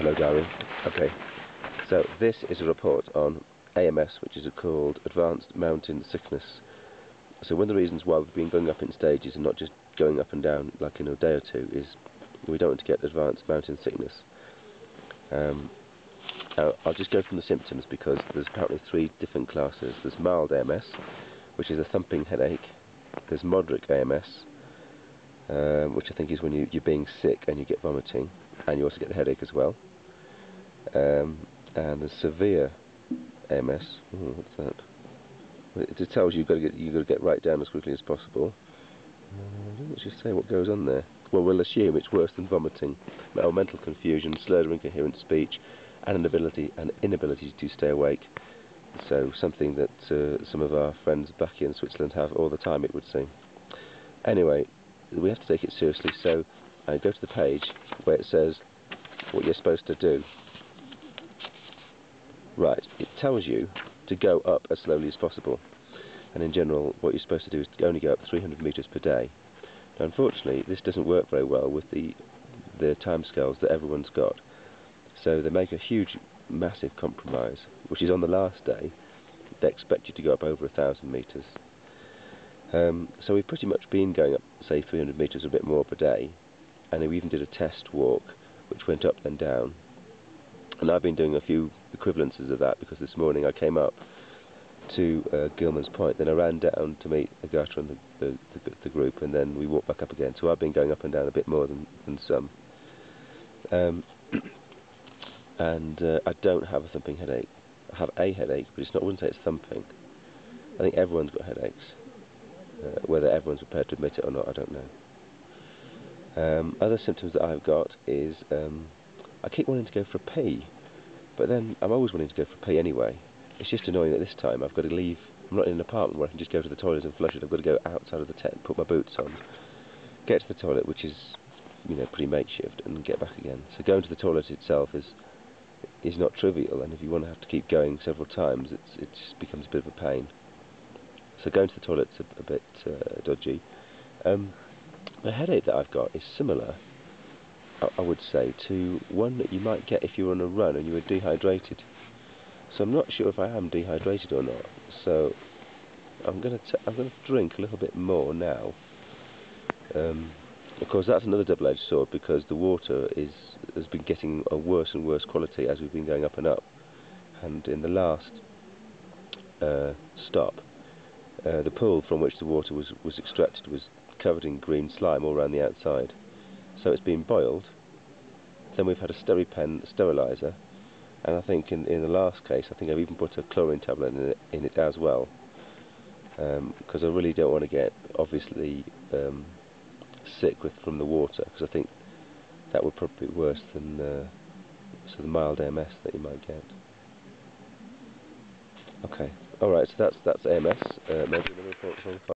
Hello Diary. Okay, so this is a report on AMS, which is called Advanced Mountain Sickness. So one of the reasons why we've been going up in stages and not just going up and down like in a day or two is we don't want to get advanced mountain sickness. I'll just go from the symptoms because there's apparently 3 different classes. There's mild AMS, which is a thumping headache. There's moderate AMS, which I think is when you're being sick and you get vomiting, and you also get the headache as well. And there's severe AMS. What's that? It just tells you you've got to get right down as quickly as possible. Doesn't just say what goes on there. Well, we'll assume it's worse than vomiting. Mental confusion, slurred or incoherent speech, and an inability to stay awake. So something that some of our friends back here in Switzerland have all the time, it would seem. Anyway, we have to take it seriously, so I go to the page where it says what you're supposed to do. Right, it tells you to go up as slowly as possible, and in general what you're supposed to do is to only go up 300 metres per day. Now, unfortunately this doesn't work very well with the timescales that everyone's got, so they make a huge massive compromise, which is on the last day they expect you to go up over 1,000 metres. So we've pretty much been going up, say, 300 metres or a bit more per day, and we even did a test walk which went up then down. And I've been doing a few equivalences of that because this morning I came up to Gilman's Point, then I ran down to meet Agatha and the group, and then we walked back up again. So I've been going up and down a bit more than some. I don't have a thumping headache. I have a headache, but I wouldn't say it's thumping. I think everyone's got headaches. Whether everyone's prepared to admit it or not, I don't know. Other symptoms that I've got is I keep wanting to go for a pee, but then I'm always wanting to go for a pee anyway. It's just annoying that this time I've got to leave. I'm not in an apartment where I can just go to the toilet and flush it. I've got to go outside of the tent, put my boots on, get to the toilet, which is, pretty makeshift, and get back again. So going to the toilet itself is not trivial, and if you want to have to keep going several times, it just becomes a bit of a pain. So going to the toilet's a bit dodgy. The headache that I've got is similar, I would say, to one that you might get if you're on a run and you were dehydrated. So I'm not sure if I am dehydrated or not. So I'm going to drink a little bit more now. Of course, that's another double-edged sword because the water has been getting a worse and worse quality as we've been going up and up. And in the last stop, the pool from which the water was extracted was covered in green slime all around the outside. So it's been boiled. Then we've had a SteriPen steriliser, and I think in the last case, I think I've even put a chlorine tablet in it as well, because I really don't want to get obviously sick from the water, because I think that would probably be worse than the mild AMS that you might get. Okay, all right, so that's AMS. Maybe another report.